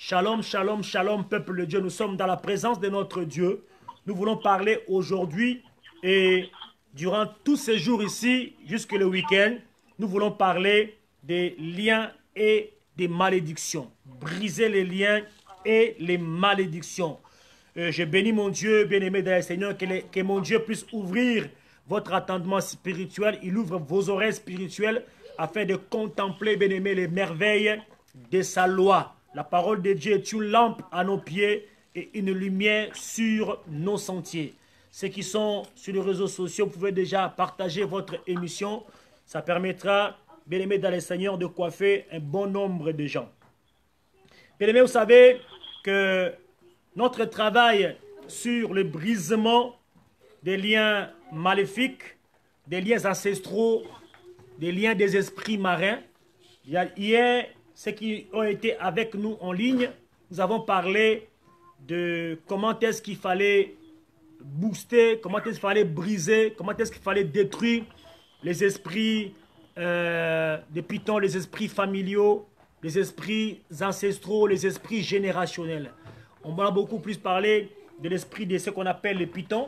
Shalom, shalom, shalom, peuple de Dieu. Nous sommes dans la présence de notre Dieu. Nous voulons parler aujourd'hui et durant tous ces jours ici, jusque le week-end, nous voulons parler des liens et des malédictions. Briser les liens et les malédictions. Je bénis mon Dieu, bien-aimé dans le Seigneur, que mon Dieu puisse ouvrir votre attendement spirituel. Il ouvre vos oreilles spirituelles afin de contempler, bien-aimé, les merveilles de sa loi. La parole de Dieu est une lampe à nos pieds et une lumière sur nos sentiers. Ceux qui sont sur les réseaux sociaux, vous pouvez déjà partager votre émission. Ça permettra, bien-aimé dans le Seigneur, de coiffer un bon nombre de gens. Bien-aimé, vous savez que notre travail sur le brisement des liens maléfiques, des liens ancestraux, des liens des esprits marins. Hier, ceux qui ont été avec nous en ligne, nous avons parlé de comment est-ce qu'il fallait booster, comment est-ce qu'il fallait briser, comment est-ce qu'il fallait détruire les esprits des pitons, les esprits familiaux, les esprits ancestraux, les esprits générationnels. On va beaucoup plus parler de l'esprit de ce qu'on appelle les pitons.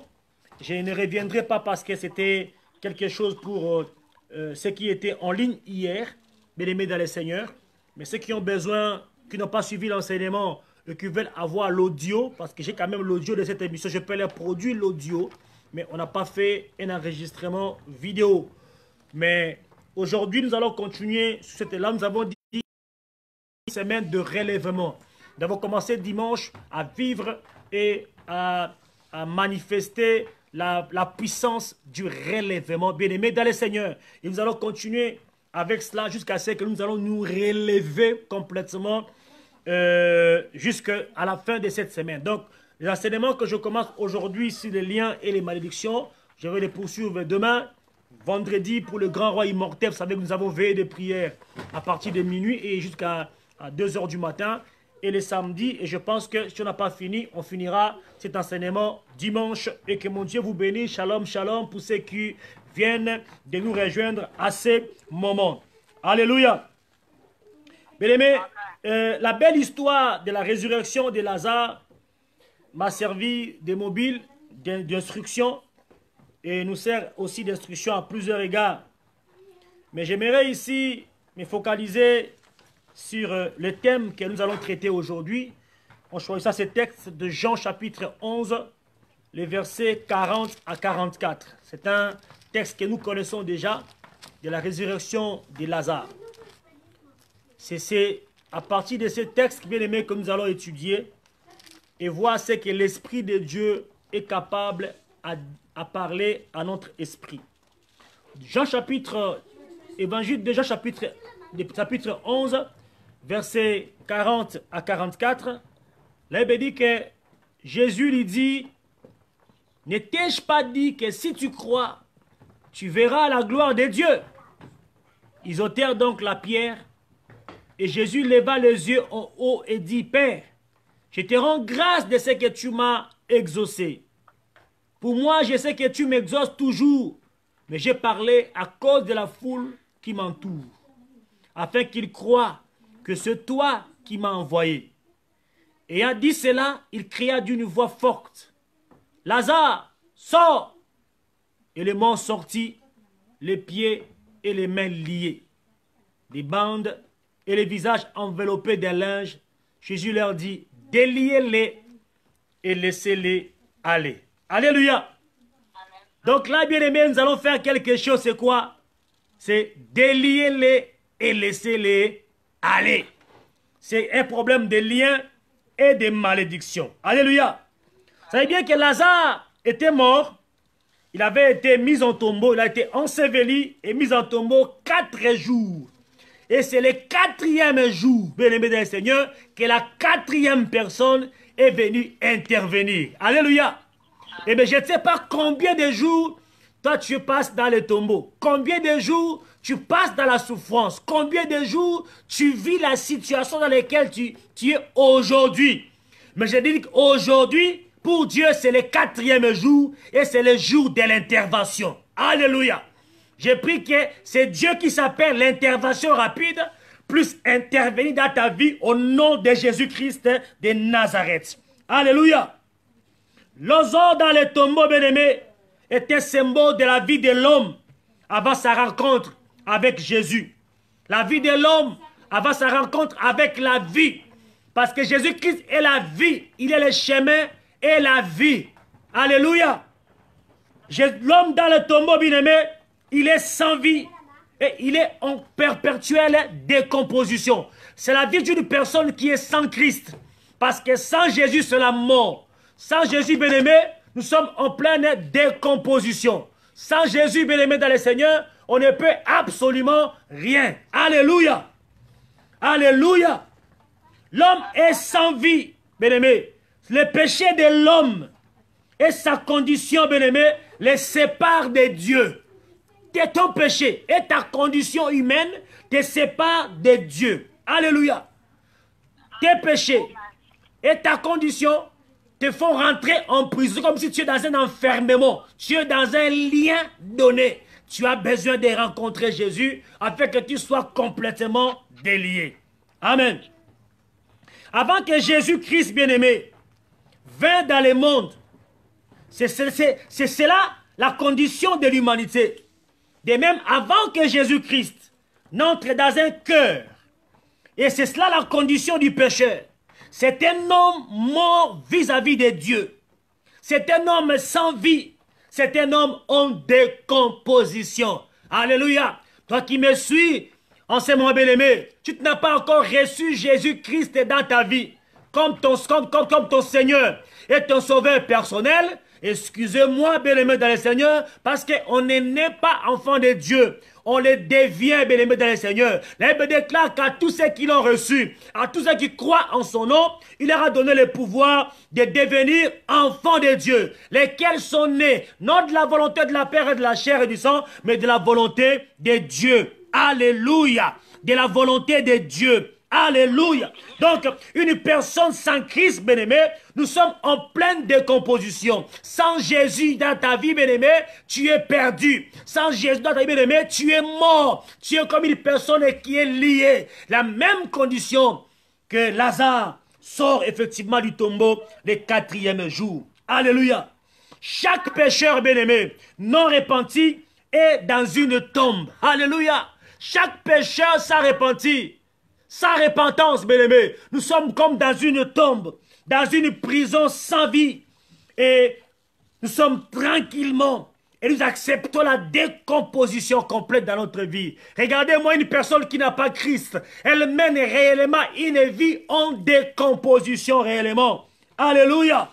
Je ne reviendrai pas parce que c'était quelque chose pour ceux qui étaient en ligne hier, bien-aimés dans le Seigneur. Mais ceux qui ont besoin, qui n'ont pas suivi l'enseignement et qui veulent avoir l'audio, parce que j'ai quand même l'audio de cette émission, je peux leur produire l'audio, mais on n'a pas fait un enregistrement vidéo. Mais aujourd'hui, nous allons continuer sur cette là. Nous avons dit une semaine de relèvement. Nous avons commencé dimanche à vivre et à manifester la puissance du relèvement, bien-aimé dans le Seigneur. Et nous allons continuer avec cela jusqu'à ce que nous allons nous relever complètement jusqu'à la fin de cette semaine. Donc, les enseignements que je commence aujourd'hui sur les liens et les malédictions, je vais les poursuivre demain, vendredi pour le grand roi immortel. Vous savez que nous avons veillé de prière à partir de minuit et jusqu'à 2 h du matin. Et les samedis, et je pense que si on n'a pas fini, on finira cet enseignement dimanche. Et que mon Dieu vous bénisse. Shalom, shalom pour ceux qui viennent de nous rejoindre à ces moments. Alléluia. Bien-aimés, la belle histoire de la résurrection de Lazare m'a servi de mobile, d'instruction, et nous sert aussi d'instruction à plusieurs égards. Mais j'aimerais ici me focaliser sur le thème que nous allons traiter aujourd'hui. On choisit ce texte de Jean chapitre 11, les versets 40 à 44. C'est un texte que nous connaissons déjà, de la résurrection de Lazare. C'est à partir de ce texte, bien aimé, que nous allons étudier et voir ce que l'Esprit de Dieu est capable à parler à notre esprit. Évangile de Jean chapitre 11, versets 40 à 44, là il dit que Jésus lui dit, ne t'ai-je pas dit que si tu crois, tu verras la gloire de Dieu? Ils ôtèrent donc la pierre, et Jésus leva les yeux en haut et dit, Père, je te rends grâce de ce que tu m'as exaucé. Pour moi, je sais que tu m'exauces toujours, mais j'ai parlé à cause de la foule qui m'entoure, afin qu'ils croient que c'est toi qui m'as envoyé. Ayant dit cela, il cria d'une voix forte, Lazare, sors! Et le mort sortit, les pieds et les mains liés, des bandes et les visages enveloppés d'un linge. Jésus leur dit, déliez-les et laissez-les aller. Alléluia! Donc là, bien aimé, nous allons faire quelque chose, c'est quoi? C'est délier-les et laisser-les aller. C'est un problème de lien et de malédiction. Alléluia. Vous savez bien que Lazare était mort. Il avait été mis en tombeau. Il a été enseveli et mis en tombeau 4 jours. Et c'est le 4e jour, bien-aimé dans le Seigneur, que la 4e personne est venue intervenir. Alléluia. Eh bien, je ne sais pas combien de jours toi tu passes dans le tombeau. Combien de jours tu passes dans la souffrance. Combien de jours tu vis la situation dans laquelle tu es aujourd'hui. Mais je dis qu'aujourd'hui, pour Dieu, c'est le 4e jour et c'est le jour de l'intervention. Alléluia. J'ai pris que c'est Dieu qui s'appelle l'intervention rapide puisse intervenir dans ta vie au nom de Jésus-Christ de Nazareth. Alléluia. L'osor dans les tombeaux, bien-aimés, était symbole de la vie de l'homme avant sa rencontre avec Jésus. La vie de l'homme avant sa rencontre avec la vie. Parce que Jésus-Christ est la vie. Il est le chemin et la vie. Alléluia. L'homme dans le tombeau, bien-aimé, il est sans vie. Et il est en perpétuelle décomposition. C'est la vie d'une personne qui est sans Christ. Parce que sans Jésus, c'est la mort. Sans Jésus, bien-aimé, nous sommes en pleine décomposition. Sans Jésus, bien-aimé dans le Seigneur, on ne peut absolument rien. Alléluia. Alléluia. L'homme est sans vie, bien-aimé. Le péché de l'homme et sa condition, bien-aimé, les sépare de Dieu. Ton péché et ta condition humaine te séparent de Dieu. Alléluia. Tes péchés et ta condition te font rentrer en prison, comme si tu es dans un enfermement. Tu es dans un lien donné. Tu as besoin de rencontrer Jésus afin que tu sois complètement délié. Amen. Avant que Jésus-Christ, bien-aimé, vint dans le monde, c'est cela la condition de l'humanité. De même, avant que Jésus-Christ n'entre dans un cœur, et c'est cela la condition du pécheur, c'est un homme mort vis-à-vis de Dieu. C'est un homme sans vie. C'est un homme en décomposition. Alléluia. Toi qui me suis, en ce moment bien-aimé, tu n'as pas encore reçu Jésus-Christ dans ta vie, comme ton Seigneur et ton Sauveur personnel. Excusez-moi, bien-aimé dans le Seigneur, parce qu'on n'est pas enfant de Dieu. On le devient, bien-aimé dans le Seigneur. La Bible déclare qu'à tous ceux qui l'ont reçu, à tous ceux qui croient en son nom, il leur a donné le pouvoir de devenir enfants de Dieu, lesquels sont nés, non de la volonté de la chair et de la chair et du sang, mais de la volonté de Dieu. Alléluia. De la volonté de Dieu. Alléluia. Donc, une personne sans Christ, bien-aimé, nous sommes en pleine décomposition. Sans Jésus dans ta vie, bien-aimé, tu es perdu. Sans Jésus dans ta vie, bien-aimé, tu es mort. Tu es comme une personne qui est liée. La même condition que Lazare sort effectivement du tombeau le 4e jour. Alléluia. Chaque pécheur, bien-aimé, non repenti est dans une tombe. Alléluia. Chaque pécheur sans repenti, sans repentance, bien-aimé, nous sommes comme dans une tombe, dans une prison sans vie. Et nous sommes tranquillement et nous acceptons la décomposition complète dans notre vie. Regardez-moi une personne qui n'a pas Christ. Elle mène réellement une vie en décomposition réellement. Alléluia.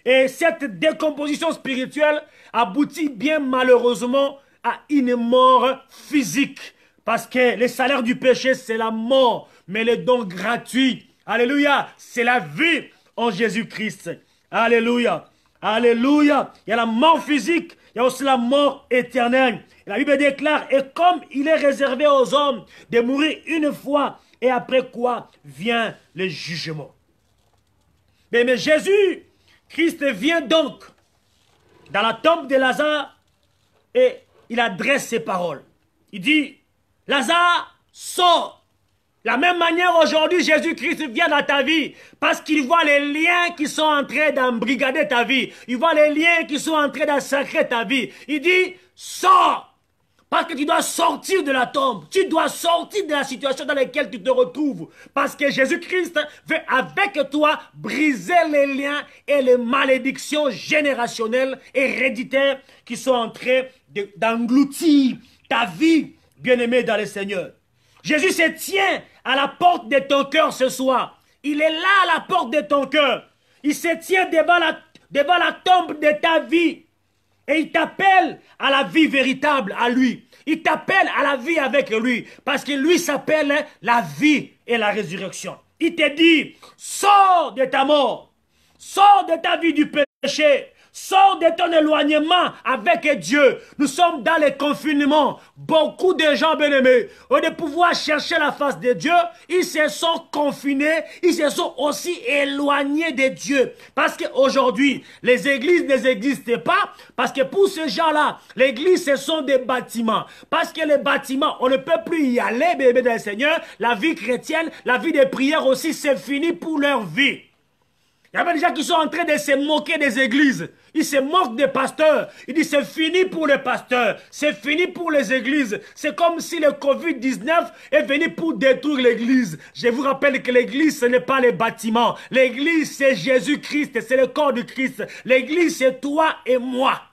Et cette décomposition spirituelle aboutit bien malheureusement à une mort physique. Parce que le salaire du péché, c'est la mort. Mais le don gratuit, alléluia, c'est la vie en Jésus-Christ. Alléluia. Alléluia. Il y a la mort physique, il y a aussi la mort éternelle. Et la Bible déclare, et comme il est réservé aux hommes de mourir une fois, et après quoi vient le jugement. Mais Jésus, Christ vient donc dans la tombe de Lazare et il adresse ses paroles. Il dit, Lazare, sors. De la même manière, aujourd'hui, Jésus-Christ vient dans ta vie parce qu'il voit les liens qui sont en train d'embrigader ta vie. Il voit les liens qui sont en train d'assacrer ta vie. Il dit, sors. Parce que tu dois sortir de la tombe. Tu dois sortir de la situation dans laquelle tu te retrouves. Parce que Jésus-Christ veut avec toi briser les liens et les malédictions générationnelles et héréditaires qui sont en train d'engloutir ta vie, bien-aimé dans le Seigneur. Jésus se tient à la porte de ton cœur ce soir. Il est là à la porte de ton cœur. Il se tient devant la tombe de ta vie. Et il t'appelle à la vie véritable, à lui. Il t'appelle à la vie avec lui. Parce que lui s'appelle la vie et la résurrection. Il te dit, sors de ta mort. Sors de ta vie du péché. Sors de ton éloignement avec Dieu. Nous sommes dans les confinements. Beaucoup de gens, bien-aimés, au lieu de pouvoir chercher la face de Dieu, ils se sont confinés, ils se sont aussi éloignés de Dieu. Parce qu'aujourd'hui, les églises n'existent pas, parce que pour ces gens-là, l'église, ce sont des bâtiments. Parce que les bâtiments, on ne peut plus y aller, bien-aimés dans le Seigneur. La vie chrétienne, la vie de prière aussi, c'est fini pour leur vie. Il y a des gens qui sont en train de se moquer des églises. Ils se moquent des pasteurs. Ils disent c'est fini pour les pasteurs. C'est fini pour les églises. C'est comme si le Covid-19 est venu pour détruire l'église. Je vous rappelle que l'église, ce n'est pas les bâtiments. L'église, c'est Jésus-Christ. C'est le corps du Christ. L'église, c'est toi et moi.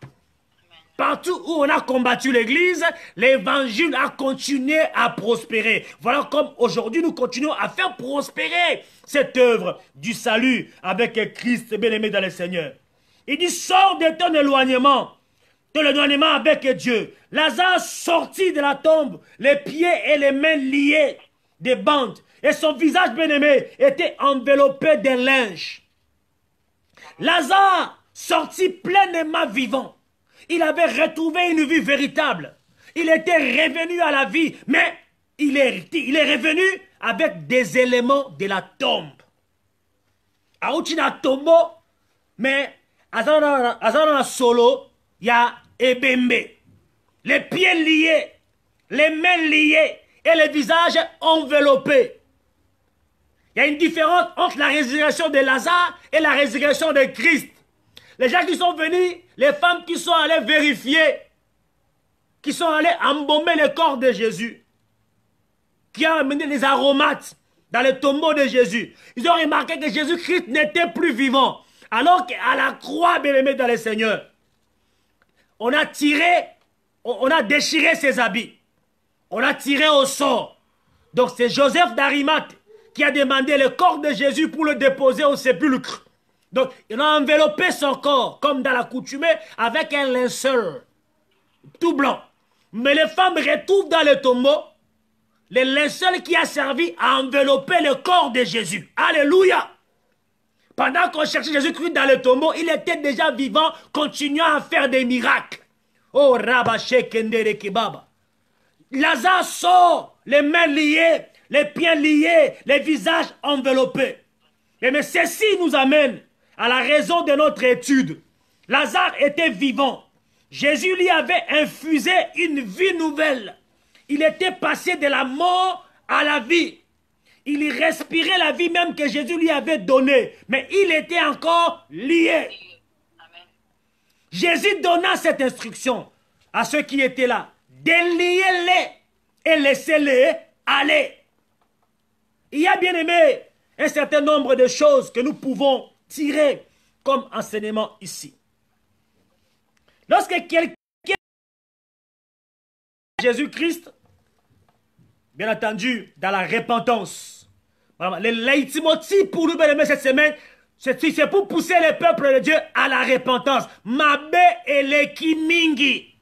Partout où on a combattu l'église, l'évangile a continué à prospérer. Voilà comme aujourd'hui nous continuons à faire prospérer cette œuvre du salut avec Christ bien-aimé dans le Seigneur. Il dit, sors de ton éloignement avec Dieu. Lazare sortit de la tombe, les pieds et les mains liés des bandes, et son visage bien-aimé était enveloppé de linge. Lazare sortit pleinement vivant. Il avait retrouvé une vie véritable. Il était revenu à la vie, mais il est revenu avec des éléments de la tombe. Aoutina tombo, mais azana solo, il y a ebembe. Les pieds liés, les mains liées et le visage enveloppé. Il y a une différence entre la résurrection de Lazare et la résurrection de Christ. Les gens qui sont venus, les femmes qui sont allées vérifier, qui sont allées embaumer le corps de Jésus, qui ont amené des aromates dans le tombeau de Jésus. Ils ont remarqué que Jésus-Christ n'était plus vivant. Alors qu'à la croix, bien-aimé dans le Seigneur, on a déchiré ses habits. On a tiré au sort. Donc c'est Joseph d'Arimathée qui a demandé le corps de Jésus pour le déposer au sépulcre. Donc, il a enveloppé son corps, comme dans l'accoutumée, avec un linceul tout blanc. Mais les femmes retrouvent dans le tombeau le linceul qui a servi à envelopper le corps de Jésus. Alléluia! Pendant qu'on cherchait Jésus-Christ dans le tombeau, il était déjà vivant, continuant à faire des miracles. Oh, Rabaché Kendere Kebaba. Lazare sort, les mains liées, les pieds liés, les visages enveloppés. Mais ceci nous amène à la raison de notre étude. Lazare était vivant. Jésus lui avait infusé une vie nouvelle. Il était passé de la mort à la vie. Il respirait la vie même que Jésus lui avait donnée. Mais il était encore lié. Amen. Jésus donna cette instruction à ceux qui étaient là. Déliez-les et laissez-les aller. Il y a bien aimé un certain nombre de choses que nous pouvons tirer comme enseignement ici. Lorsque quelqu'un Jésus-Christ, bien entendu, dans la repentance, le leitmotiv pour nous, bien aimés, cette semaine, c'est pour pousser le peuple de Dieu à la repentance. Mabe et lekimingi.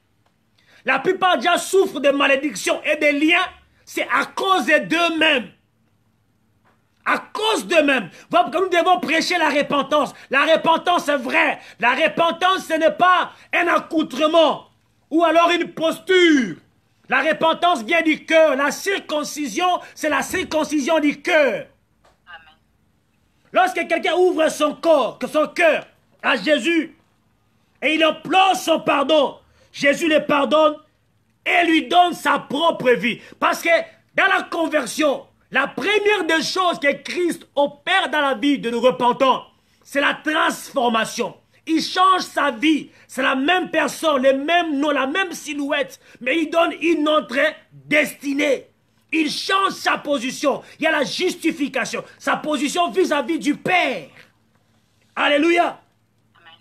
La plupart des gens souffrent de malédictions et de liens, c'est à cause d'eux-mêmes. À cause d'eux-mêmes. Voilà pourquoi nous devons prêcher la repentance. La repentance est vraie. La repentance, ce n'est pas un accoutrement ou alors une posture. La repentance vient du cœur. La circoncision, c'est la circoncision du cœur. Lorsque quelqu'un ouvre son cœur à Jésus et il implore son pardon, Jésus le pardonne et lui donne sa propre vie. Parce que dans la conversion, la première des choses que Christ opère dans la vie de nos repentants, c'est la transformation. Il change sa vie. C'est la même personne, le même nom, la même silhouette, mais il donne une autre destinée. Il change sa position. Il y a la justification. Sa position vis-à-vis du Père. Alléluia. Amen.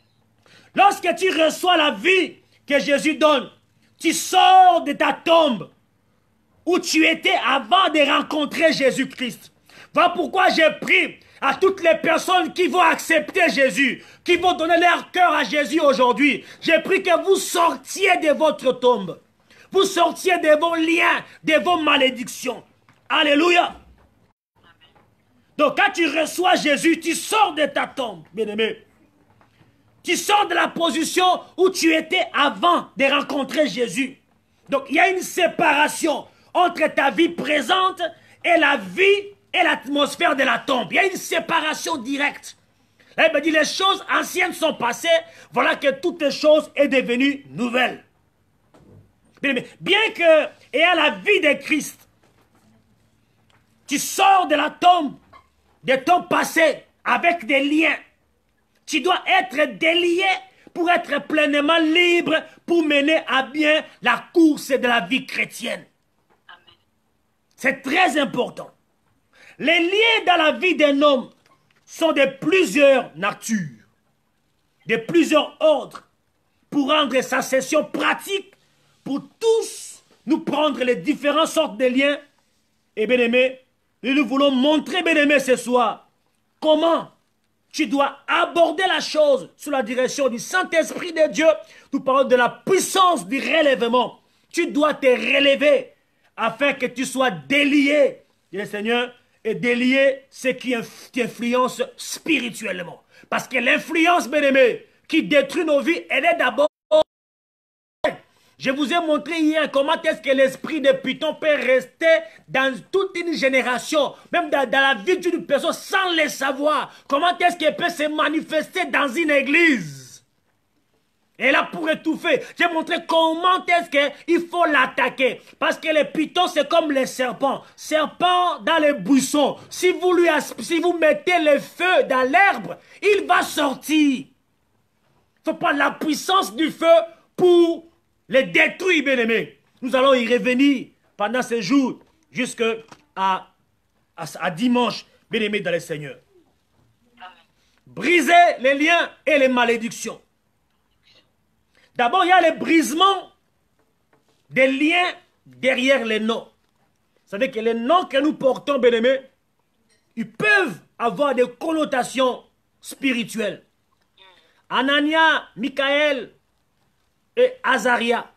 Lorsque tu reçois la vie que Jésus donne, tu sors de ta tombe où tu étais avant de rencontrer Jésus-Christ. Voilà pourquoi j'ai pris à toutes les personnes qui vont accepter Jésus, qui vont donner leur cœur à Jésus aujourd'hui. J'ai pris que vous sortiez de votre tombe. Vous sortiez de vos liens, de vos malédictions. Alléluia. Donc quand tu reçois Jésus, tu sors de ta tombe, bien-aimé. Tu sors de la position où tu étais avant de rencontrer Jésus. Donc, il y a une séparation entre ta vie présente et la vie et l'atmosphère de la tombe. Il y a une séparation directe. Là, il me dit, les choses anciennes sont passées, voilà que toutes les choses sont devenues nouvelles. Bien que, et à la vie de Christ, tu sors de la tombe, de ton passé, avec des liens. Tu dois être délié pour être pleinement libre, pour mener à bien la course de la vie chrétienne. C'est très important. Les liens dans la vie d'un homme sont de plusieurs natures, de plusieurs ordres, pour rendre sa session pratique, pour tous nous prendre les différentes sortes de liens. Et bien aimé, nous voulons montrer, bien aimé, ce soir, comment tu dois aborder la chose sous la direction du Saint-Esprit de Dieu. Nous parlons de la puissance du relèvement. Tu dois te relever afin que tu sois délié, dit le Seigneur, et délier ce qui t'influence spirituellement. Parce que l'influence, bien aimé, qui détruit nos vies, elle est d'abord... Je vous ai montré hier comment est-ce que l'esprit de Python peut rester dans toute une génération, même dans la vie d'une personne sans le savoir. Comment est-ce qu'il peut se manifester dans une église. Et là, pour étouffer, j'ai montré comment est-ce qu'il faut l'attaquer. Parce que le python, c'est comme les serpents. Serpent dans les buissons. Si vous mettez le feu dans l'herbe, il va sortir. Il faut prendre la puissance du feu pour les détruire, bien-aimés. Nous allons y revenir pendant ces jours jusqu'à dimanche, bien-aimés dans le Seigneur. Briser les liens et les malédictions. D'abord, il y a le brisement des liens derrière les noms. Vous savez que les noms que nous portons, bien-aimés, ils peuvent avoir des connotations spirituelles. Anania, Michaël et Azaria,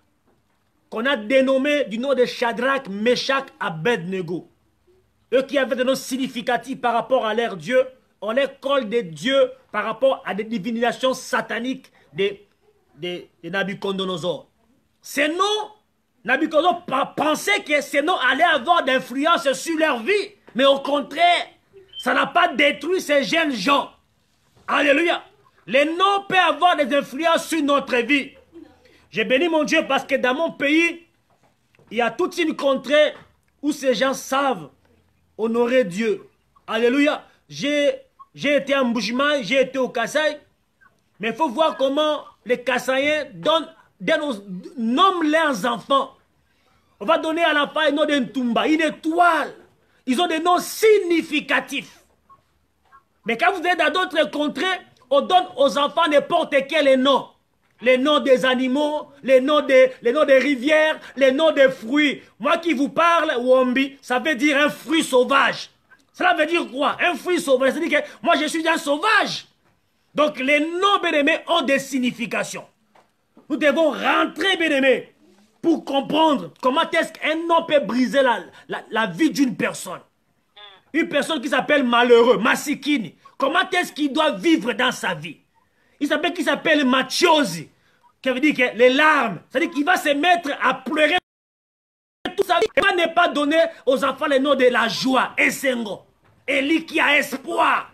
qu'on a dénommé du nom de Shadrach, Meshach, Abednego. Eux qui avaient des noms significatifs par rapport à leur Dieu, on les colle des dieux par rapport à des divinisations sataniques de Nabucodonosor. Ces noms, Nabucodonosor pensait que ces noms allaient avoir d'influence sur leur vie, mais au contraire, ça n'a pas détruit ces jeunes gens. Alléluia. Les noms peuvent avoir des influences sur notre vie. J'ai béni mon Dieu parce que dans mon pays, il y a toute une contrée où ces gens savent honorer Dieu. Alléluia. J'ai été en Bushman, j'ai été au Kasaï, mais il faut voir comment les Kassaïens nomment leurs enfants. On va donner à l'enfant un nom d'un Tumba, une étoile. Ils ont des noms significatifs. Mais quand vous êtes dans d'autres contrées, on donne aux enfants n'importe quel nom. Les noms des animaux, les noms des rivières, les noms des fruits. Moi qui vous parle, Wombi, ça veut dire un fruit sauvage. Cela veut dire quoi? Un fruit sauvage. C'est-à-dire que moi je suis un sauvage. Donc les noms, bien-aimés, ont des significations. Nous devons rentrer, bien-aimés, pour comprendre comment est-ce qu'un nom peut briser la vie d'une personne. Une personne qui s'appelle malheureux, Masikini. Comment est-ce qu'il doit vivre dans sa vie? Il s'appelle Machiosi, qui veut dire que les larmes. C'est-à-dire qu'il va se mettre à pleurer toute sa vie. Il va ne pas donner aux enfants le nom de la joie, Essengo. Eli qui a espoir.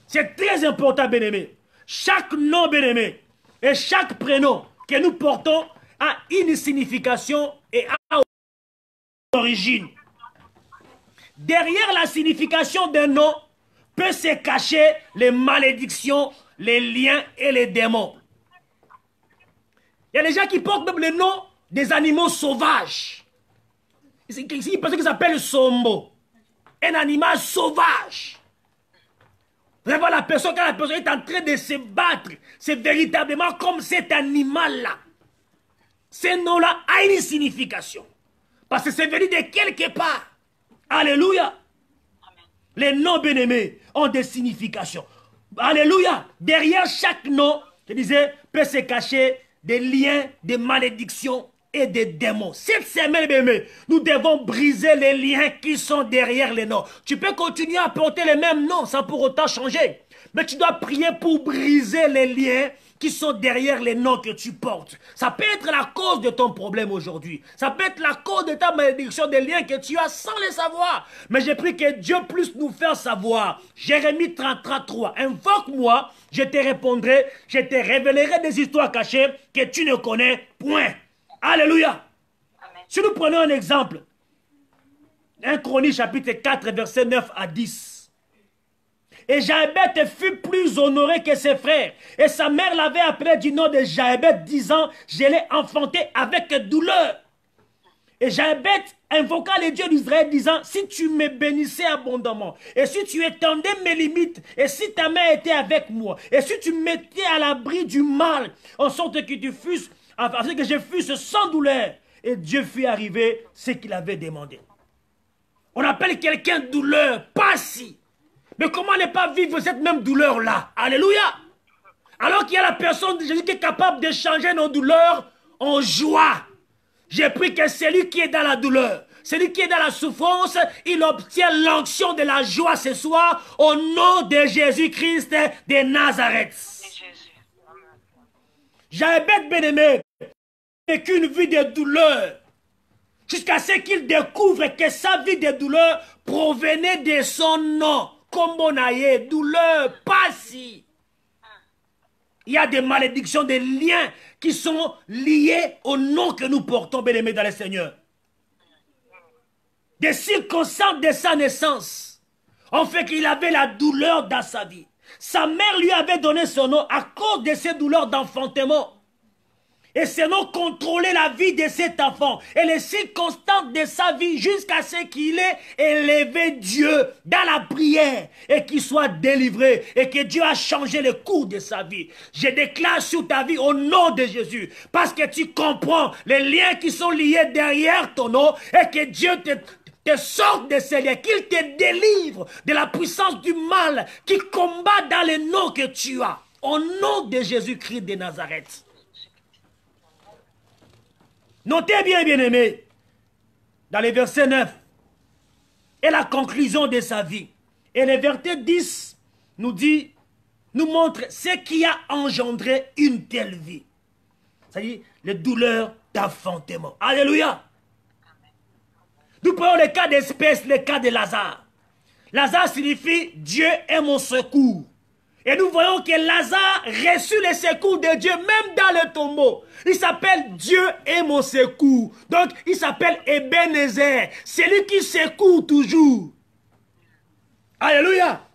C'est très important, bien-aimé. Chaque nom, bien-aimé, et chaque prénom que nous portons a une signification et a une origine. Derrière la signification d'un nom peut se cacher les malédictions, les liens et les démons. Il y a des gens qui portent même le nom des animaux sauvages. Il y a une personne qui s'appelle Sombo. Un animal sauvage. Vous allez voir la personne, quand la personne est en train de se battre, c'est véritablement comme cet animal-là. Ce nom-là a une signification. Parce que c'est venu de quelque part. Alléluia. Amen. Les noms bien-aimés ont des significations. Alléluia. Derrière chaque nom, je disais, peut se cacher des liens, des malédictions et des démons. Cette semaine, bien-aimé, nous devons briser les liens qui sont derrière les noms. Tu peux continuer à porter les mêmes noms sans pour autant changer. Mais tu dois prier pour briser les liens qui sont derrière les noms que tu portes. Ça peut être la cause de ton problème aujourd'hui. Ça peut être la cause de ta malédiction, des liens que tu as sans les savoir. Mais j'ai pris que Dieu puisse nous faire savoir. Jérémie 33, invoque-moi, je te répondrai, je te révélerai des histoires cachées que tu ne connais point. Alléluia. Amen. Si nous prenons un exemple, 1 Chronique chapitre 4 verset 9 à 10. Et Jaébet fut plus honoré que ses frères. Et sa mère l'avait appelé du nom de Jaébet, disant, je l'ai enfanté avec douleur. Et Jaébet invoqua les dieux d'Israël, disant, si tu me bénissais abondamment, et si tu étendais mes limites, et si ta main était avec moi, et si tu me mettais à l'abri du mal, en sorte que tu fusses, afin que je fusse sans douleur. Et Dieu fit arriver ce qu'il avait demandé. On appelle quelqu'un douleur, pas si. Mais comment ne pas vivre cette même douleur-là? Alléluia! Alors qu'il y a la personne de Jésus qui est capable de changer nos douleurs en joie. J'ai pris que celui qui est dans la douleur, celui qui est dans la souffrance, il obtient l'onction de la joie ce soir au nom de Jésus-Christ de Nazareth. Jaébet bien-aimé vécu une vie de douleur jusqu'à ce qu'il découvre que sa vie de douleur provenait de son nom. Kombonaye, douleur, pas si. Il y a des malédictions, des liens qui sont liés au nom que nous portons, bien-aimés dans le Seigneur. Des circonstances de sa naissance ont fait qu'il avait la douleur dans sa vie. Sa mère lui avait donné son nom à cause de ses douleurs d'enfantement. Et ce nom contrôlait la vie de cet enfant et les circonstances de sa vie jusqu'à ce qu'il ait élevé Dieu dans la prière et qu'il soit délivré et que Dieu a changé le cours de sa vie. Je déclare sur ta vie au nom de Jésus parce que tu comprends les liens qui sont liés derrière ton nom et que Dieu te sorte de ces liens, qu'il te délivre de la puissance du mal qui combat dans les noms que tu as. Au nom de Jésus-Christ de Nazareth. Notez bien, bien-aimés, dans les versets 9, et la conclusion de sa vie. Et le verset 10 nous montre ce qui a engendré une telle vie. C'est-à-dire les douleurs d'enfantement. Alléluia. Nous prenons le cas d'espèce, le cas de Lazare. Lazare signifie Dieu est mon secours. Et nous voyons que Lazare reçut le secours de Dieu, même dans le tombeau. Il s'appelle Dieu est mon secours. Donc, il s'appelle Ebenezer. C'est lui qui secourt toujours. Alléluia.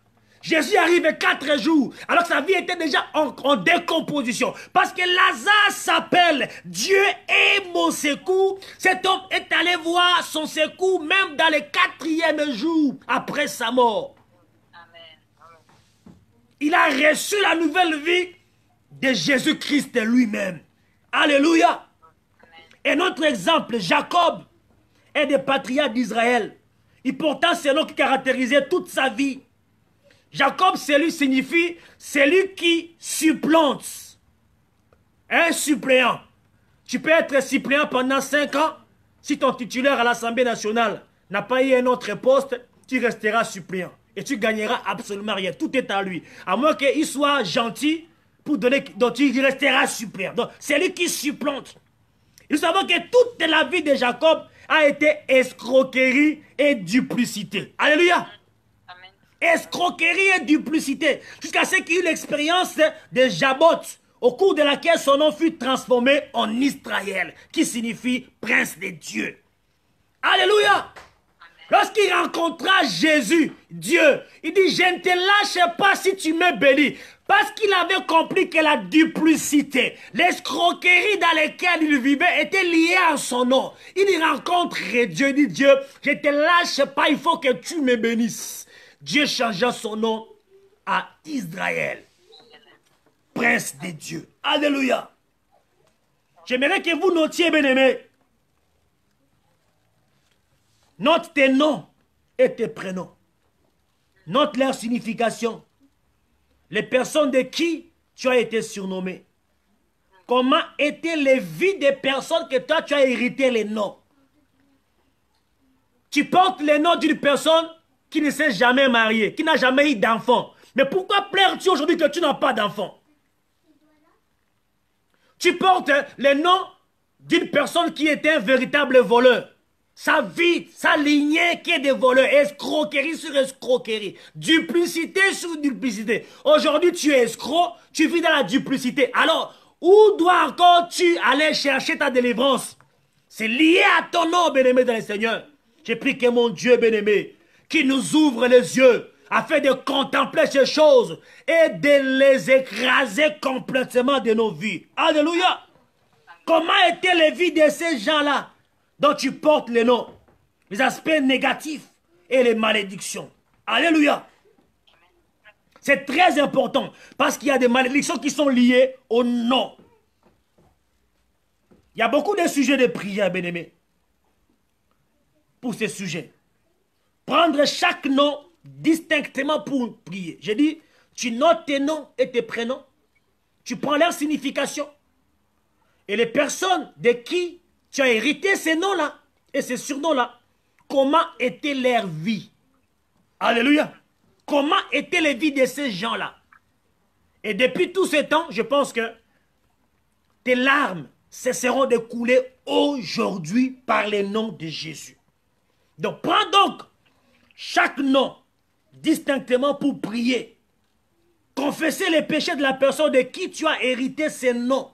Jésus arrive 4 jours, alors que sa vie était déjà en décomposition. Parce que Lazare s'appelle Dieu est mon secours. Cet homme est allé voir son secours même dans le 4e jour après sa mort. Il a reçu la nouvelle vie de Jésus-Christ lui-même. Alléluia. Et notre exemple, Jacob, est des patriarches d'Israël. Et pourtant, c'est l'homme qui caractérisait toute sa vie. Jacob, celui signifie celui qui supplante. Un suppléant. Tu peux être suppléant pendant 5 ans. Si ton titulaire à l'Assemblée nationale n'a pas eu un autre poste, tu resteras suppléant. Et tu gagneras absolument rien. Tout est à lui. À moins qu'il soit gentil pour donner, donc il restera suppléant. Donc c'est lui qui supplante. Nous savons que toute la vie de Jacob a été escroquerie et duplicité. Alléluia. Amen. Escroquerie et duplicité. Jusqu'à ce qu'il y ait eu l'expérience de Jabot, au cours de laquelle son nom fut transformé en Israël, qui signifie prince des dieux. Alléluia. Lorsqu'il rencontra Jésus, Dieu, il dit, je ne te lâche pas si tu me bénis. Parce qu'il avait compris que la duplicité, l'escroquerie dans laquelle il vivait était liée à son nom. Il rencontre Dieu, il dit, Dieu, je ne te lâche pas, il faut que tu me bénisses. Dieu changea son nom à Israël, prince des dieux. Alléluia. J'aimerais que vous notiez, bien-aimés, note tes noms et tes prénoms. Note leur signification. Les personnes de qui tu as été surnommé. comment étaient les vies des personnes que toi, tu as hérité les noms. Tu portes les noms d'une personne qui ne s'est jamais mariée, qui n'a jamais eu d'enfant. Mais pourquoi pleures-tu aujourd'hui que tu n'as pas d'enfant? Tu portes les noms d'une personne qui était un véritable voleur. Sa vie, sa lignée qui est des voleurs, escroquerie sur escroquerie, duplicité sur duplicité. Aujourd'hui, tu es escroc, tu vis dans la duplicité. Alors, où dois encore-tu aller chercher ta délivrance? C'est lié à ton nom, bien-aimé dans le Seigneur. J'ai pris que mon Dieu bien-aimé, qui nous ouvre les yeux, afin de contempler ces choses et de les écraser complètement de nos vies. Alléluia. Comment étaient les vies de ces gens-là dont tu portes les noms, les aspects négatifs et les malédictions? Alléluia. C'est très important parce qu'il y a des malédictions qui sont liées au nom. Il y a beaucoup de sujets de prière, bien-aimés, pour ces sujets. Prendre chaque nom distinctement pour prier. J'ai dit, tu notes tes noms et tes prénoms, tu prends leur signification, et les personnes de qui tu as hérité ces noms-là et ces surnoms-là, comment était leur vie? Alléluia. Comment étaient les vies de ces gens-là? Et depuis tout ce temps, je pense que tes larmes cesseront de couler aujourd'hui par les noms de Jésus. Donc, prends donc chaque nom distinctement pour prier. Confesser les péchés de la personne de qui tu as hérité ces noms,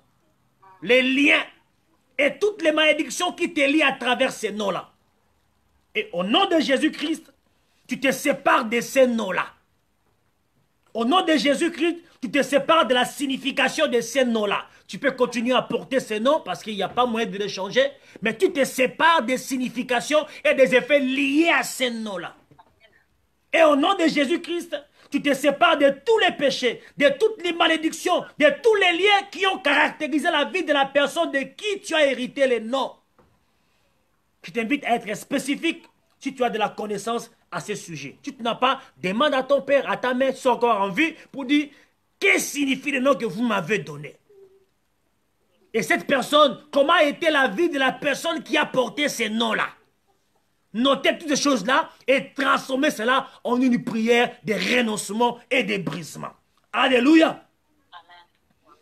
les liens et toutes les malédictions qui te lient à travers ces noms-là. Et au nom de Jésus-Christ, tu te sépares de ces noms-là. Au nom de Jésus-Christ, tu te sépares de la signification de ces noms-là. Tu peux continuer à porter ces noms parce qu'il n'y a pas moyen de les changer, mais tu te sépares des significations et des effets liés à ces noms-là. Et au nom de Jésus-Christ, tu te sépares de tous les péchés, de toutes les malédictions, de tous les liens qui ont caractérisé la vie de la personne de qui tu as hérité les noms. Je t'invite à être spécifique si tu as de la connaissance à ce sujet. Si tu n'as pas, demande à ton père, à ta mère, si encore en vie, pour dire qu'est-ce que signifie le nom que vous m'avez donné. Et cette personne, comment était la vie de la personne qui a porté ces noms-là? Notez toutes ces choses-là et transformez cela en une prière de renoncement et de brisement. Alléluia.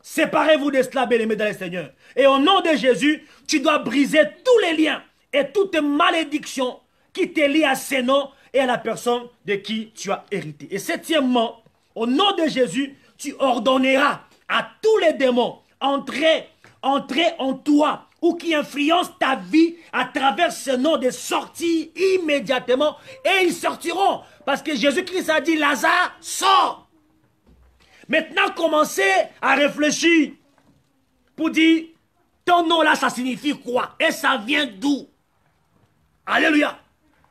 Séparez-vous de cela, bien-aimés dans le Seigneur. Et au nom de Jésus, tu dois briser tous les liens et toute malédiction qui te lie à ces noms et à la personne de qui tu as hérité. Et septièmement, au nom de Jésus, tu ordonneras à tous les démons entrer en toi ou qui influencent ta vie à travers ce nom de sortir immédiatement et ils sortiront. Parce que Jésus-Christ a dit, Lazare, sors. Maintenant, commencez à réfléchir pour dire, ton nom là, ça signifie quoi? Et ça vient d'où? Alléluia.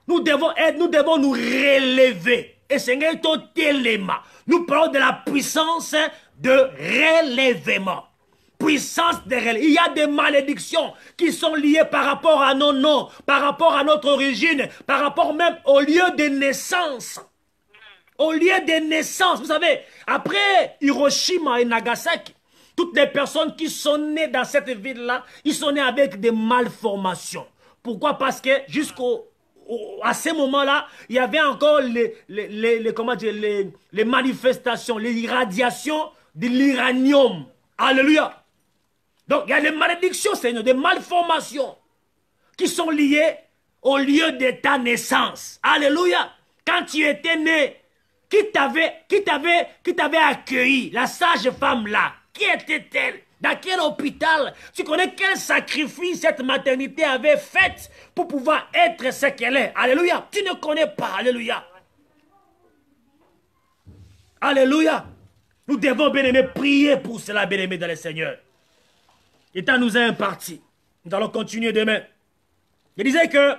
Nous devons nous relever. Et Seigneur, ton téléma. Nous parlons de la puissance de relèvement. Puissance de relèvement. Il y a des malédictions qui sont liées par rapport à nos noms, par rapport à notre origine, par rapport même au lieu de naissance. Au lieu de naissance. Vous savez, après Hiroshima et Nagasaki, toutes les personnes qui sont nées dans cette ville-là, ils sont nés avec des malformations. Pourquoi? Parce que à ce moment-là, il y avait encore les manifestations, les irradiations de l'uranium. Alléluia. Donc, il y a des malédictions, Seigneur, des malformations qui sont liées au lieu de ta naissance. Alléluia. Quand tu étais né, qui t'avait accueilli, la sage femme là, qui était-elle? Dans quel hôpital? Tu connais quel sacrifice cette maternité avait fait pour pouvoir être ce qu'elle est? Alléluia. Tu ne connais pas. Alléluia. Alléluia. Nous devons, bien-aimés, prier pour cela, bien-aimés, dans le Seigneur. Et temps nous est imparti. Nous allons continuer demain. Je disais que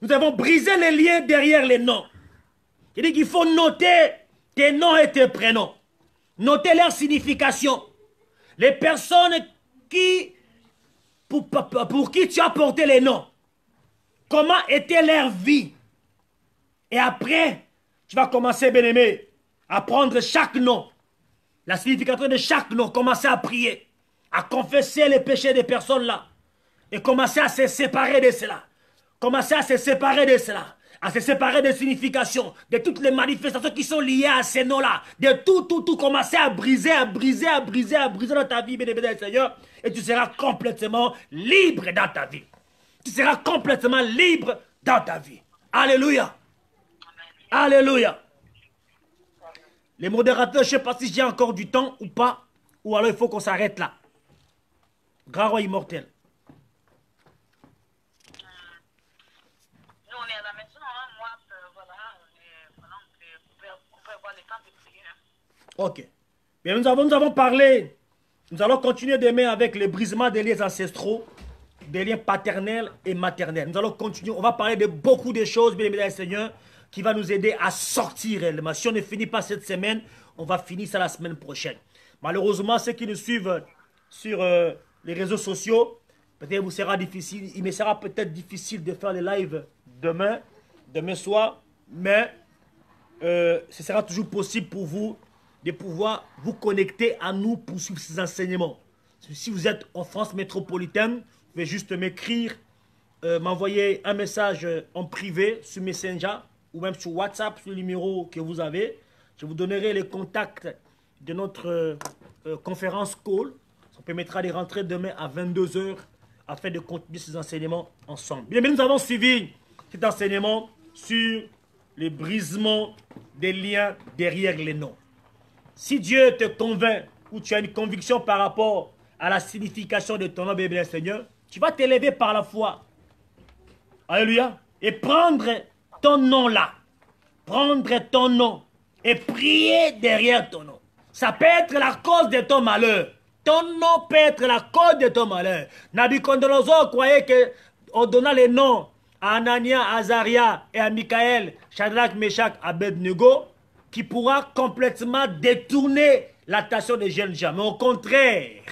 nous avons brisé les liens derrière les noms. Je dis qu'il faut noter tes noms et tes prénoms. Noter leur signification. Les personnes pour qui tu as porté les noms. Comment était leur vie? Et après, tu vas commencer, bien-aimé, à prendre chaque nom. La signification de chaque nom. Commencer à prier. à confesser les péchés des personnes là. Et commencer à se séparer de cela. Commencer à se séparer de cela. À se séparer des significations, de toutes les manifestations qui sont liées à ces noms-là. De tout, commencer à briser dans ta vie, bénémoine Seigneur. Et tu seras complètement libre dans ta vie. Tu seras complètement libre dans ta vie. Alléluia. Alléluia. Les modérateurs, je ne sais pas si j'ai encore du temps ou pas. Ou alors il faut qu'on s'arrête là. Grand roi immortel. Nous, on est à la maison, hein. Moi, voilà, on peut avoir le temps de prier. Ok. Mais nous avons parlé, nous allons continuer demain avec le brisement des liens ancestraux, des liens paternels et maternels. Nous allons continuer, on va parler de beaucoup de choses, bien évidemment, Seigneur, qui va nous aider à sortir réellement. Si on ne finit pas cette semaine, on va finir ça la semaine prochaine. Malheureusement, ceux qui nous suivent sur les réseaux sociaux, peut-être vous sera difficile, il me sera peut-être difficile de faire les lives demain soir, mais ce sera toujours possible pour vous de pouvoir vous connecter à nous pour suivre ces enseignements. Si vous êtes en France métropolitaine, vous pouvez juste m'écrire, m'envoyer un message en privé sur Messenger ou même sur WhatsApp, sur le numéro que vous avez. Je vous donnerai les contacts de notre conférence call. Ça permettra de rentrer demain à 22 h afin de continuer ces enseignements ensemble. Bien, mais nous avons suivi cet enseignement sur le brisement des liens derrière les noms. Si Dieu te convainc ou tu as une conviction par rapport à la signification de ton nom, bébé Seigneur, tu vas t'élever par la foi. Alléluia. Et prendre ton nom là. Prendre ton nom et prier derrière ton nom. Ça peut être la cause de ton malheur. Ton nom peut être la cause de ton malheur. Nabucodonosor croyait qu'en donnant les noms à Anania, Azaria et à Michaël, Shadrach, Meshach, Abednego, qui pourra complètement détourner l'attention des jeunes gens. Mais au contraire,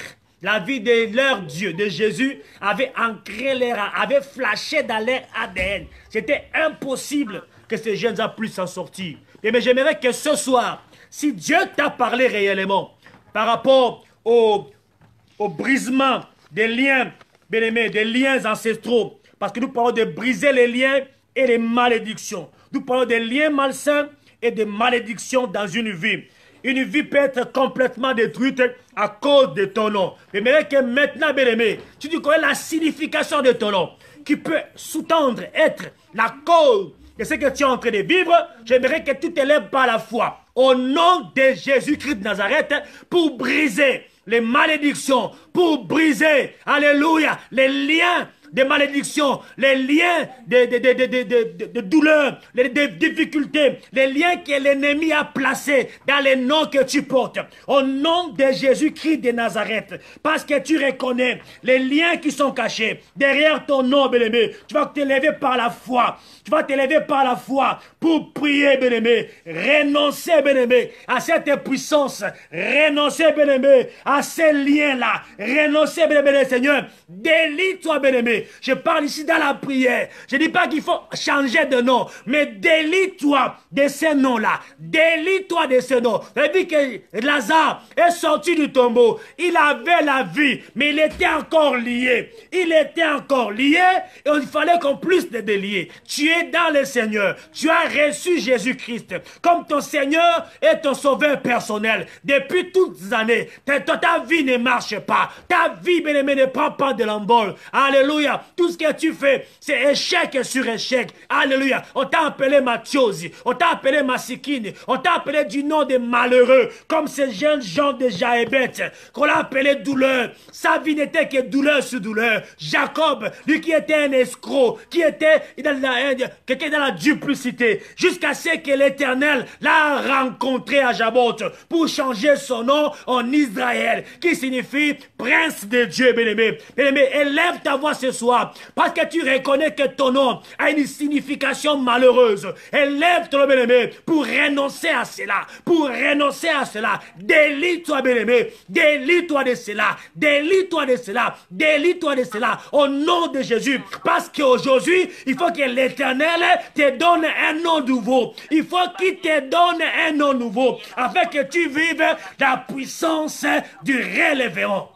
la vie de leur Dieu, de Jésus, avait ancré avait flashé dans leur ADN. C'était impossible que ces jeunes gens puissent s'en sortir. Mais j'aimerais que ce soir, si Dieu t'a parlé réellement par rapport au brisement des liens, bien aimés, des liens ancestraux, parce que nous parlons de briser les liens et les malédictions. Nous parlons des liens malsains et des malédictions dans une vie. Une vie peut être complètement détruite à cause de ton nom. Mais que maintenant, bien aimé, tu connais la signification de ton nom, qui peut sous-tendre être la cause de ce que tu es en train de vivre. J'aimerais que tu t'élèves par la foi au nom de Jésus-Christ de Nazareth pour briser les malédictions, pour briser, alléluia, les liens de malédictions, les liens de douleurs, les difficultés, les liens que l'ennemi a placés dans les noms que tu portes. Au nom de Jésus-Christ de Nazareth, parce que tu reconnais les liens qui sont cachés derrière ton nom, bien-aimé, tu vas t'élever par la foi. Tu vas t'élever par la foi pour prier, bien-aimé. Renoncer, bien-aimé, à cette puissance. Renoncer, bien-aimé, à ces liens-là. Renoncer, bien-aimé, Seigneur. Délie-toi, bien-aimé. Je parle ici dans la prière. Je ne dis pas qu'il faut changer de nom, mais délie-toi de ces noms-là. Délie-toi de ces noms. Vous avez vu que Lazare est sorti du tombeau. Il avait la vie, mais il était encore lié. Il était encore lié et il fallait qu'on puisse le délier. Tu es dans le Seigneur. Tu as reçu Jésus-Christ comme ton Seigneur et ton sauveur personnel. Depuis toutes les années, ta vie ne marche pas. Ta vie, bien-aimé, ne prend pas de l'embol. Alléluia. Tout ce que tu fais, c'est échec sur échec. Alléluia. On t'a appelé Mathiosi. On t'a appelé Massikini. On t'a appelé du nom des malheureux. Comme ces jeunes gens de Jaébet. Qu'on l'a appelé douleur. Sa vie n'était que douleur sur douleur. Jacob, lui qui était un escroc, qui était dans la duplicité. Jusqu'à ce que l'Éternel l'a rencontré à Jabot pour changer son nom en Israël. Qui signifie prince de Dieu, bien-aimé. Bien-aimé, élève ta voix ce soir. Parce que tu reconnais que ton nom a une signification malheureuse. Élève ton nom, bien-aimé, pour renoncer à cela. Pour renoncer à cela. Délie-toi, bien-aimé. Délie-toi de cela. Délie-toi de cela. Délie-toi de cela. Au nom de Jésus. Parce qu'aujourd'hui, il faut que l'Éternel te donne un nom nouveau. Il faut qu'il te donne un nom nouveau. Afin que tu vives la puissance du relèvement.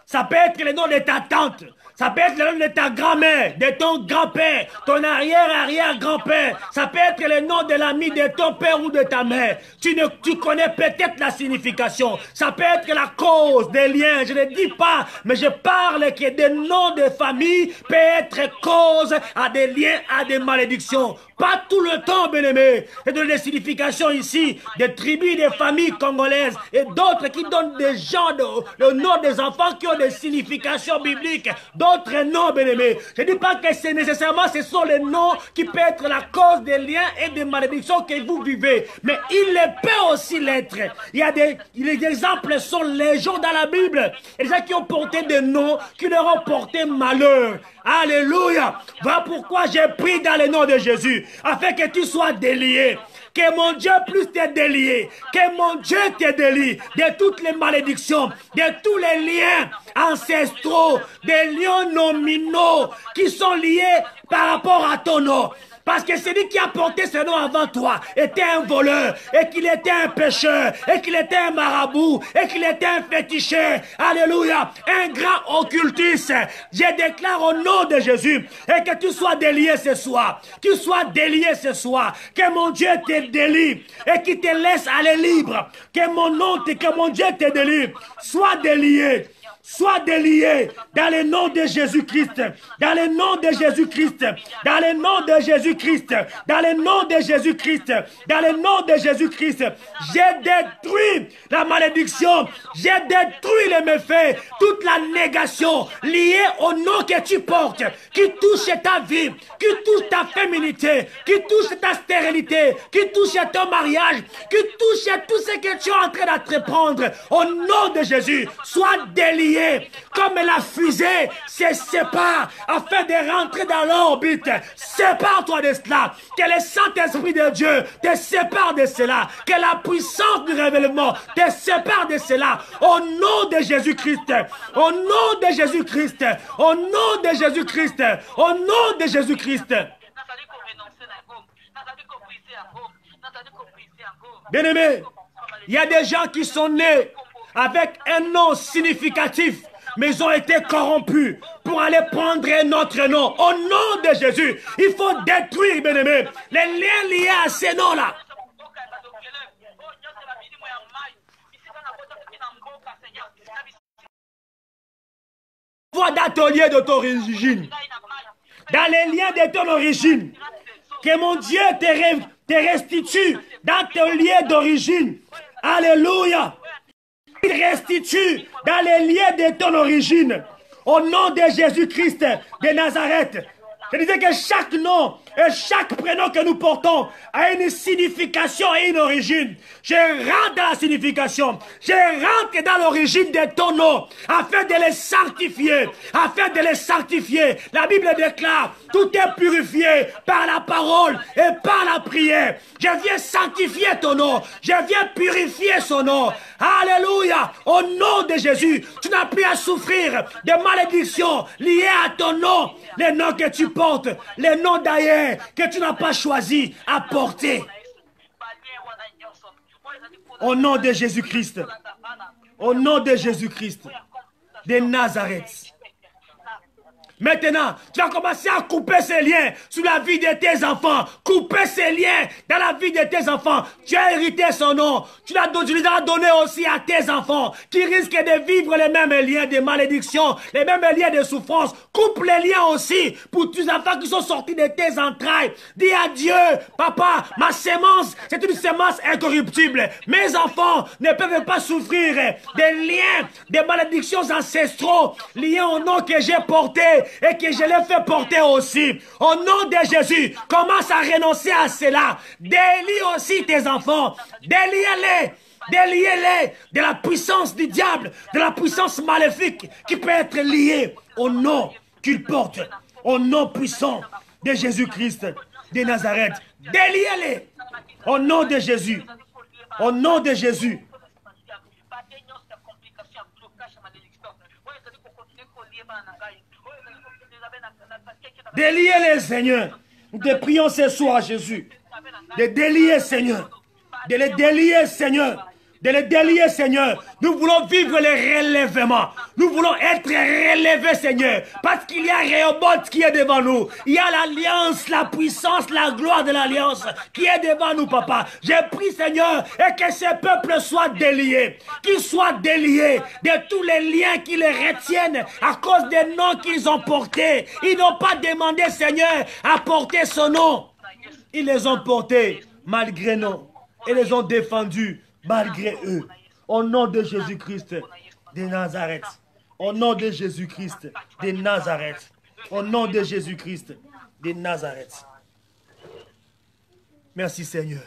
Ça peut être le nom de ta tante. Ça peut être le nom de ta grand-mère, de ton grand-père, ton arrière-arrière-grand-père. Ça peut être le nom de l'ami de ton père ou de ta mère. Tu connais peut-être la signification. Ça peut être la cause des liens. Je ne dis pas, mais je parle que des noms de famille peuvent être cause à des liens, à des malédictions. Pas tout le temps, bien-aimé. Il y a des significations ici, des tribus, des familles congolaises et d'autres qui donnent des gens, le nom des enfants qui ont des significations bibliques. D'autres noms, bien-aimé. Je ne dis pas que c'est nécessairement, ce sont les noms qui peuvent être la cause des liens et des malédictions que vous vivez. Mais il les peut aussi l'être. Les exemples sont légion dans la Bible. Il y a des gens qui ont porté des noms qui leur ont porté malheur. Alléluia. Voilà pourquoi j'ai pris dans le nom de Jésus, afin que tu sois délié. Que mon Dieu puisse te délier. Que mon Dieu te délie de toutes les malédictions, de tous les liens ancestraux, des liens nominaux qui sont liés par rapport à ton nom. Parce que celui qui a porté ce nom avant toi était un voleur, et qu'il était un pécheur, et qu'il était un marabout, et qu'il était un féticheur. Alléluia. Un grand occultiste. Je déclare au nom de Jésus, et que tu sois délié ce soir. Que tu sois délié ce soir. Que mon Dieu te délie, et qu'il te laisse aller libre. Que mon Dieu te délivre. Sois délié. Sois délié dans le nom de Jésus-Christ, dans le nom de Jésus-Christ, dans le nom de Jésus-Christ, dans le nom de Jésus-Christ, dans le nom de Jésus-Christ. J'ai détruit la malédiction, j'ai détruit les méfaits, toute la négation liée au nom que tu portes, qui touche ta vie, qui touche ta féminité, qui touche ta stérilité, qui touche ton mariage, qui touche tout ce que tu es en train d'entreprendre. Au nom de Jésus, sois délié. Comme la fusée se sépare afin de rentrer dans l'orbite. Sépare-toi de cela. Que le Saint-Esprit de Dieu te sépare de cela. Que la puissance du révèlement te sépare de cela. Au nom de Jésus-Christ. Au nom de Jésus-Christ. Au nom de Jésus-Christ. Au nom de Jésus-Christ. Bien-aimés, il y a des gens qui sont nés avec un nom significatif, mais ils ont été corrompus pour aller prendre notre nom. Au nom de Jésus, il faut détruire, bien-aimés, les liens liés à ces noms-là. Voix d'atelier de ton origine, dans les liens de ton origine, que mon Dieu te restitue dans ton lien d'origine. Alléluia. Il restitue dans les liens de ton origine. Au nom de Jésus-Christ de Nazareth. Je disais que chaque nom et chaque prénom que nous portons a une signification et une origine. Je rentre dans la signification. Je rentre dans l'origine de ton nom afin de les sanctifier. Afin de les sanctifier. La Bible déclare, tout est purifié par la parole et par la prière. Je viens sanctifier ton nom. Je viens purifier son nom. Alléluia. Au nom de Jésus, tu n'as plus à souffrir de malédictions liées à ton nom. Les noms que tu portes, les noms d'ailleurs que tu n'as pas choisi à porter. Au nom de Jésus-Christ. Au nom de Jésus-Christ. De Nazareth. Maintenant, tu vas commencer à couper ces liens sur la vie de tes enfants. Couper ces liens dans la vie de tes enfants. Tu as hérité son nom. Tu les as donnés aussi à tes enfants qui risquent de vivre les mêmes liens de malédiction, les mêmes liens de souffrance. Coupe les liens aussi pour tes enfants qui sont sortis de tes entrailles. Dis à Dieu, papa, ma sémence, c'est une sémence incorruptible. Mes enfants ne peuvent pas souffrir des liens, des malédictions ancestraux liés au nom que j'ai porté et que je l'ai fait porter aussi. Au nom de Jésus, commence à renoncer à cela. Délie aussi tes enfants. Déliez-les. Déliez-les de la puissance du diable, de la puissance maléfique qui peut être liée au nom qu'il porte. Au nom puissant de Jésus-Christ de Nazareth. Déliez-les. Au nom de Jésus. Au nom de Jésus. Déliez-les, Seigneur. Nous te prions ce soir, Jésus, de délier, Seigneur. De les délier, Seigneur. de les délier, Seigneur. Nous voulons vivre le relèvement. Nous voulons être relevés, Seigneur. Parce qu'il y a Rehoboth qui est devant nous. Il y a l'alliance, la puissance, la gloire de l'alliance qui est devant nous, Papa. J'ai pris, Seigneur, et que ce peuple soit délié. Qu'ils soient déliés de tous les liens qui les retiennent à cause des noms qu'ils ont portés. Ils n'ont pas demandé, Seigneur, à porter son nom. Ils les ont portés malgré nous. Et les ont défendus malgré eux. Au nom de Jésus-Christ de Nazareth. Au nom de Jésus-Christ de Nazareth. Au nom de Jésus-Christ de Nazareth. Merci Seigneur.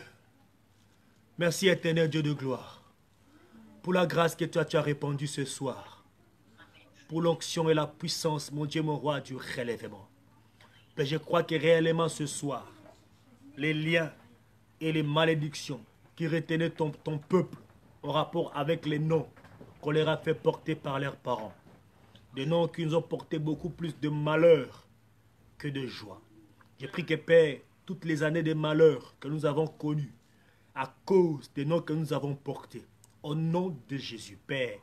Merci éternel Dieu de gloire. Pour la grâce que toi tu as répandue ce soir. Pour l'onction et la puissance, mon Dieu, mon roi, du relèvement. Mais je crois que réellement ce soir, les liens et les malédictions qui retenaient ton peuple en rapport avec les noms qu'on leur a fait porter par leurs parents. Des noms qui nous ont porté beaucoup plus de malheur que de joie. J'ai pris que Père, toutes les années de malheur que nous avons connues à cause des noms que nous avons portés, au nom de Jésus, Père,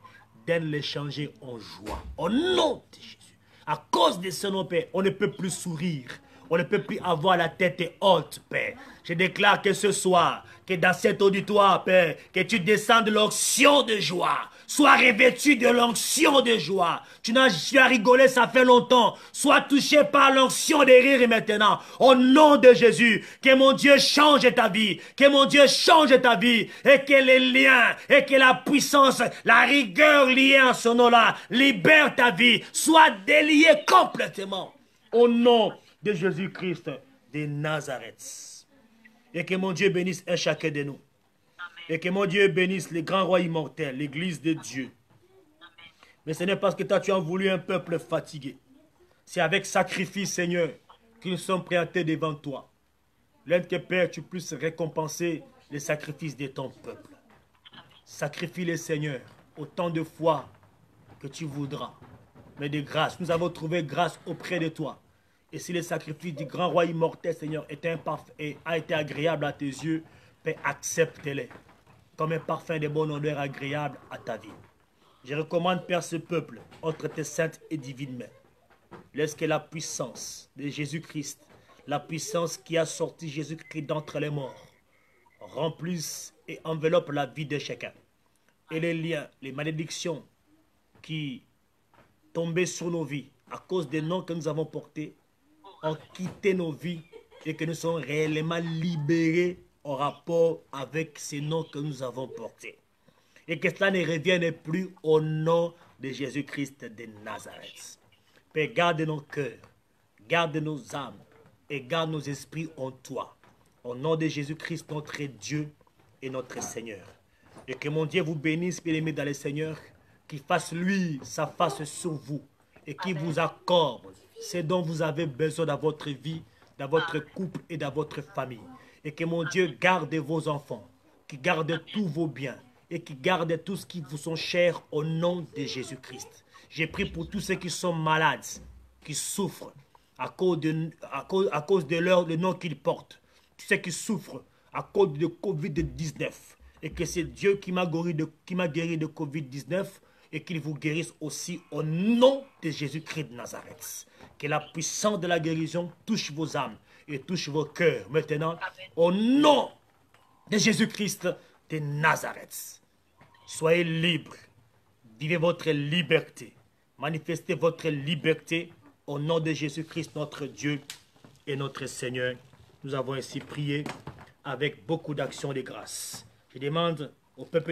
d'aide-les changer en joie. Au nom de Jésus. À cause de ce nom, Père, on ne peut plus sourire. On ne peut plus avoir la tête haute, Père. Je déclare que ce soir, que dans cet auditoire, Père, que tu descends de l'onction de joie. Sois revêtu de l'onction de joie. Tu as rigolé, ça fait longtemps. Sois touché par l'onction de rire maintenant. Au nom de Jésus, que mon Dieu change ta vie. Que mon Dieu change ta vie. Et que les liens, et que la puissance, la rigueur liée à ce nom-là, libère ta vie. Sois délié complètement. Au nom de Jésus-Christ de Nazareth. Et que mon Dieu bénisse un chacun de nous. Et que mon Dieu bénisse les grands rois immortels, l'église de Dieu. Mais ce n'est pas parce que toi tu as voulu un peuple fatigué. C'est avec sacrifice, Seigneur, que nous sommes présentés devant toi. L'aide que Père, tu puisses récompenser les sacrifices de ton peuple. Sacrifie-les, Seigneur, autant de fois que tu voudras. Mais de grâce, nous avons trouvé grâce auprès de toi. Et si le sacrifice du grand roi immortel, Seigneur, a été agréable à tes yeux, Père, accepte-les comme un parfum de bonne odeur agréable à ta vie. Je recommande, Père, ce peuple entre tes saintes et divines mains. Laisse que la puissance de Jésus-Christ, la puissance qui a sorti Jésus-Christ d'entre les morts, remplisse et enveloppe la vie de chacun. Et les liens, les malédictions qui tombaient sur nos vies à cause des noms que nous avons portés, ont quitté nos vies et que nous sommes réellement libérés en rapport avec ces noms que nous avons portés. Et que cela ne revienne plus au nom de Jésus-Christ de Nazareth. Père, garde nos cœurs, garde nos âmes et garde nos esprits en toi. Au nom de Jésus-Christ, notre Dieu et notre Seigneur. Et que mon Dieu vous bénisse, bien-aimés dans le Seigneur, qu'il fasse lui sa face sur vous et qu'il vous accorde ce dont vous avez besoin dans votre vie, dans votre couple et dans votre famille. Et que mon Dieu garde vos enfants, qu'il garde tous vos biens et qu'il garde tout ce qui vous sont chers au nom de Jésus-Christ. J'ai prié pour tous ceux qui sont malades, qui souffrent à cause de le nom qu'ils portent. Tous ceux qui souffrent à cause de Covid-19. Et que c'est Dieu qui m'a guéri de Covid-19 et qu'il vous guérisse aussi au nom de Jésus-Christ de Nazareth. Que la puissance de la guérison touche vos âmes et touche vos cœurs maintenant. Au nom de Jésus-Christ de Nazareth. Soyez libres. Vivez votre liberté. Manifestez votre liberté au nom de Jésus-Christ, notre Dieu et notre Seigneur. Nous avons ainsi prié avec beaucoup d'actions de grâce. Je demande au peuple